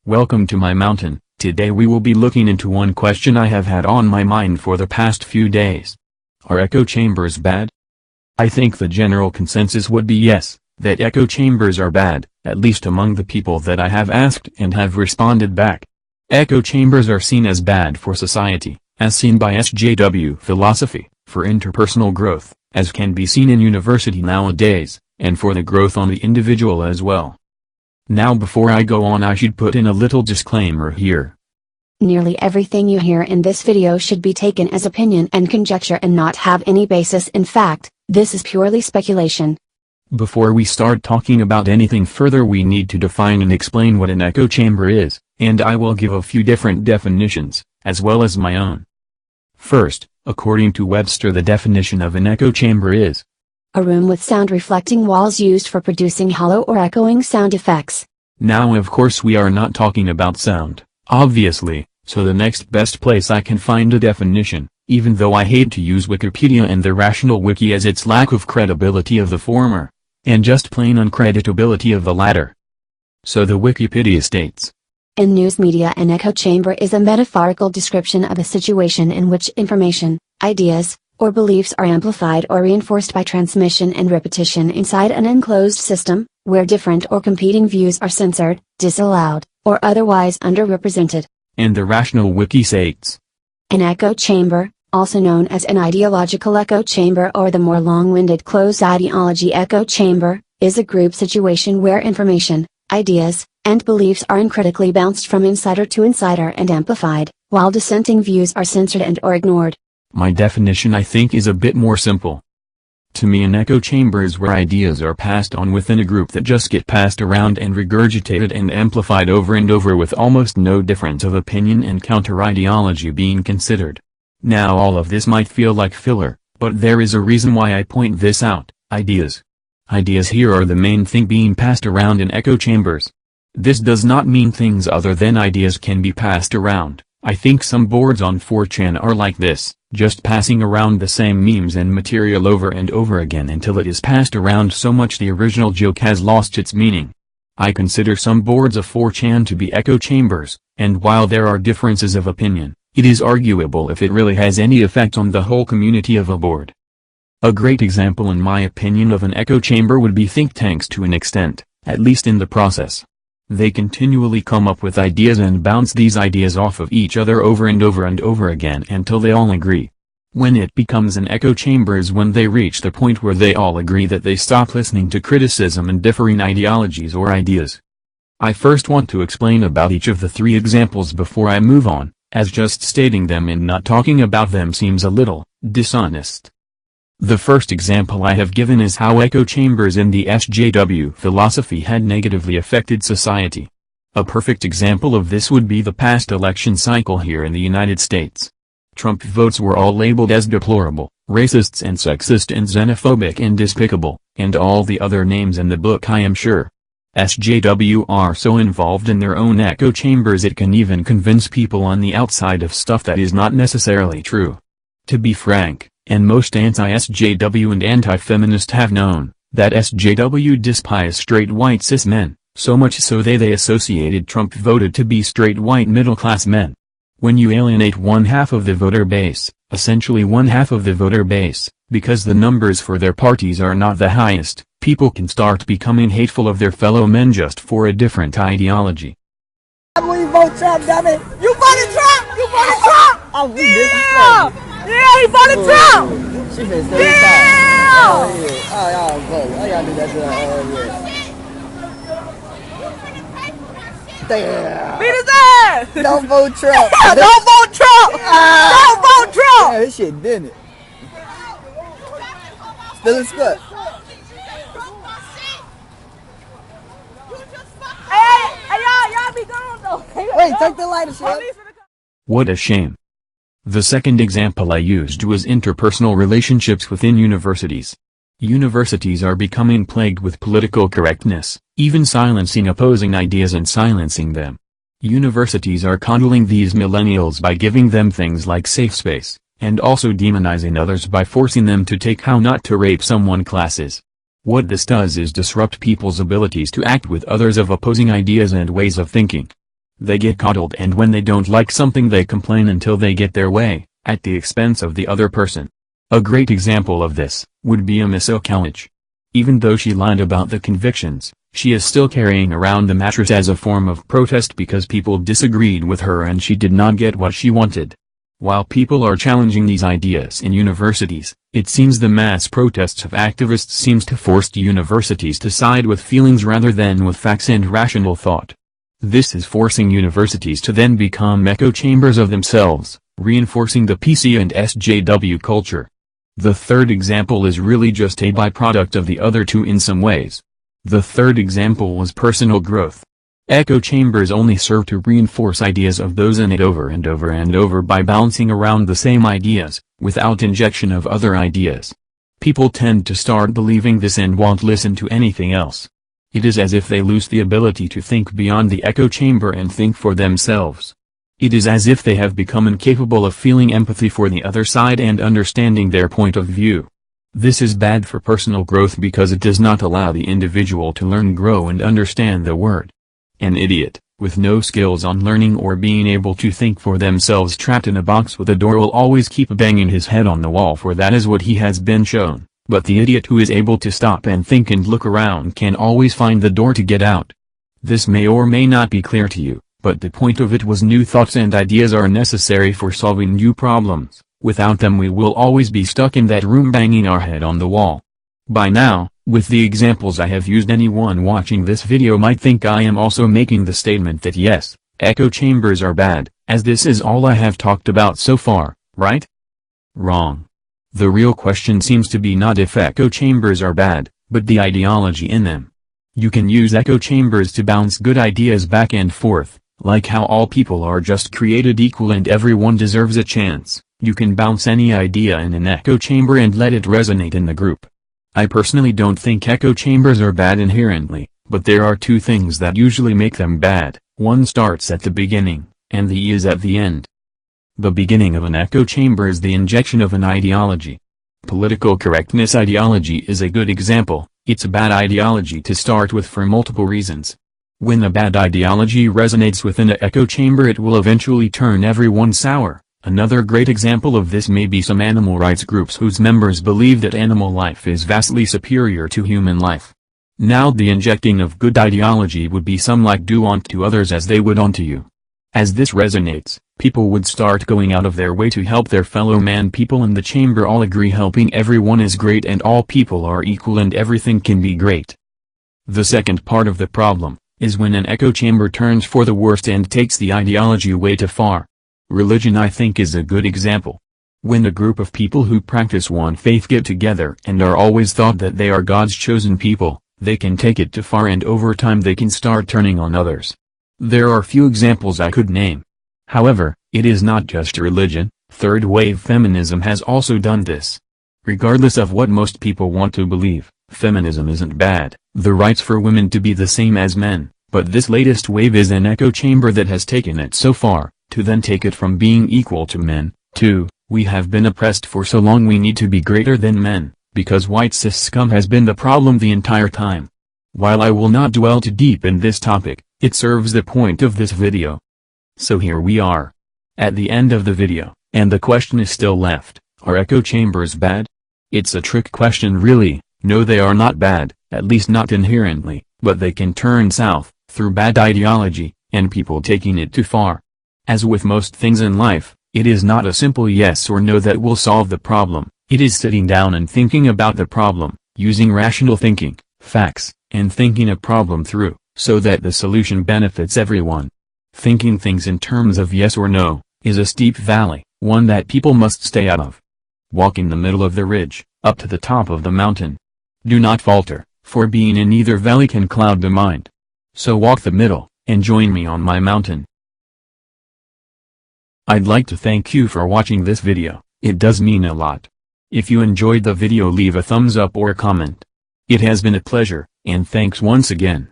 Welcome to my mountain. Today we will be looking into one question I have had on my mind for the past few days. Are echo chambers bad? I think the general consensus would be yes, that echo chambers are bad, at least among the people that I have asked and have responded back. Echo chambers are seen as bad for society, as seen by S.J.W. philosophy, for interpersonal growth, as can be seen in university nowadays, and for the growth on the individual as well. Now before I go on, I should put in a little disclaimer here. Nearly everything you hear in this video should be taken as opinion and conjecture and not have any basis in fact. This is purely speculation. Before we start talking about anything further, we need to define and explain what an echo chamber is, and I will give a few different definitions, as well as my own. First, according to Webster, the definition of an echo chamber is a room with sound reflecting walls used for producing hollow or echoing sound effects. Now of course we are not talking about sound, obviously, so the next best place I can find a definition, even though I hate to use Wikipedia and the Rational Wiki as its lack of credibility of the former, and just plain uncreditability of the latter. So the Wikipedia states, in news media, an echo chamber is a metaphorical description of a situation in which information, ideas, or beliefs are amplified or reinforced by transmission and repetition inside an enclosed system, where different or competing views are censored, disallowed, or otherwise underrepresented. And the Rational Wiki states, an echo chamber, also known as an ideological echo chamber or the more long-winded closed ideology echo chamber, is a group situation where information, ideas, and beliefs are uncritically bounced from insider to insider and amplified, while dissenting views are censored and or ignored. My definition I think is a bit more simple. To me, an echo chamber is where ideas are passed on within a group that just get passed around and regurgitated and amplified over and over with almost no difference of opinion and counter-ideology being considered. Now all of this might feel like filler, but there is a reason why I point this out: ideas. Ideas here are the main thing being passed around in echo chambers. This does not mean things other than ideas can be passed around. I think some boards on 4chan are like this, just passing around the same memes and material over and over again until it is passed around so much the original joke has lost its meaning. I consider some boards of 4chan to be echo chambers, and while there are differences of opinion, it is arguable if it really has any effect on the whole community of a board. A great example in my opinion of an echo chamber would be think tanks to an extent, at least in the process. They continually come up with ideas and bounce these ideas off of each other over and over and over again until they all agree. When it becomes an echo chamber is when they reach the point where they all agree that they stop listening to criticism and differing ideologies or ideas. I first want to explain about each of the three examples before I move on, as just stating them and not talking about them seems a little dishonest. The first example I have given is how echo chambers in the S.J.W. philosophy had negatively affected society. A perfect example of this would be the past election cycle here in the United States. Trump votes were all labeled as deplorable, racists and sexist and xenophobic and despicable, and all the other names in the book I am sure. S.J.W. are so involved in their own echo chambers it can even convince people on the outside of stuff that is not necessarily true. To be frank, and most anti-SJW and anti-feminist have known, that SJW despise straight white cis men, so much so they associated Trump voted to be straight white middle-class men. When you alienate one half of the voter base, essentially one half of the voter base, because the numbers for their parties are not the highest, people can start becoming hateful of their fellow men just for a different ideology. We vote Trump, damn it! You voted Trump! You voted Trump! Oh, we disrespect. Yeah, he voted Trump! She been so yeah! Oh, yeah. Oh, y'all vote. I gotta do that to Damn. Beat his ass! Don't vote Trump. Don't vote Trump! Don't vote Trump! Yeah, this shit didn't it. Still in spot. Hey, y'all be gone though. Wait, take the lighter, shit. What a shame. The second example I used was interpersonal relationships within universities. Universities are becoming plagued with political correctness, even silencing opposing ideas and silencing them. Universities are coddling these millennials by giving them things like safe space, and also demonizing others by forcing them to take how not to rape someone classes. What this does is disrupt people's abilities to act with others of opposing ideas and ways of thinking. They get coddled, and when they don't like something they complain until they get their way, at the expense of the other person. A great example of this would be Miss O'Callagh. Even though she lied about the convictions, she is still carrying around the mattress as a form of protest because people disagreed with her and she did not get what she wanted. While people are challenging these ideas in universities, it seems the mass protests of activists seems to force the universities to side with feelings rather than with facts and rational thought. This is forcing universities to then become echo chambers of themselves, reinforcing the PC and S.J.W culture. The third example is really just a byproduct of the other two in some ways. The third example was personal growth. Echo chambers only serve to reinforce ideas of those in it over and over and over by bouncing around the same ideas, without injection of other ideas. People tend to start believing this and won't listen to anything else. It is as if they lose the ability to think beyond the echo chamber and think for themselves. It is as if they have become incapable of feeling empathy for the other side and understanding their point of view. This is bad for personal growth because it does not allow the individual to learn, grow and understand the world. An idiot, with no skills on learning or being able to think for themselves, trapped in a box with a door, will always keep banging his head on the wall, for that is what he has been shown. But the idiot who is able to stop and think and look around can always find the door to get out. This may or may not be clear to you, but the point of it was new thoughts and ideas are necessary for solving new problems. Without them we will always be stuck in that room banging our head on the wall. By now, with the examples I have used, anyone watching this video might think I am also making the statement that yes, echo chambers are bad, as this is all I have talked about so far, right? Wrong. The real question seems to be not if echo chambers are bad, but the ideology in them. You can use echo chambers to bounce good ideas back and forth, like how all people are just created equal and everyone deserves a chance. You can bounce any idea in an echo chamber and let it resonate in the group. I personally don't think echo chambers are bad inherently, but there are two things that usually make them bad. One starts at the beginning, and the E is at the end. The beginning of an echo chamber is the injection of an ideology. Political correctness ideology is a good example. It's a bad ideology to start with for multiple reasons. When a bad ideology resonates within an echo chamber, it will eventually turn everyone sour. Another great example of this may be some animal rights groups whose members believe that animal life is vastly superior to human life. Now the injecting of good ideology would be some like do unto others as they would unto you. As this resonates, people would start going out of their way to help their fellow man. People in the chamber all agree helping everyone is great and all people are equal and everything can be great. The second part of the problem is when an echo chamber turns for the worst and takes the ideology way too far. Religion, I think, is a good example. When a group of people who practice one faith get together and are always thought that they are God's chosen people, they can take it too far and over time they can start turning on others. There are few examples I could name. However, it is not just religion. Third-wave feminism has also done this. Regardless of what most people want to believe, feminism isn't bad, the rights for women to be the same as men, but this latest wave is an echo chamber that has taken it so far, to then take it from being equal to men, to, we have been oppressed for so long we need to be greater than men, because white cis scum has been the problem the entire time. While I will not dwell too deep in this topic, it serves the point of this video. So here we are. At the end of the video, and the question is still left, are echo chambers bad? It's a trick question really. No, they are not bad, at least not inherently, but they can turn south, through bad ideology, and people taking it too far. As with most things in life, it is not a simple yes or no that will solve the problem. It is sitting down and thinking about the problem, using rational thinking, facts, and thinking a problem through, so that the solution benefits everyone. Thinking things in terms of yes or no, is a steep valley, one that people must stay out of. Walk in the middle of the ridge, up to the top of the mountain. Do not falter, for being in either valley can cloud the mind. So walk the middle, and join me on my mountain. I'd like to thank you for watching this video, it does mean a lot. If you enjoyed the video, leave a thumbs up or a comment. It has been a pleasure, and thanks once again.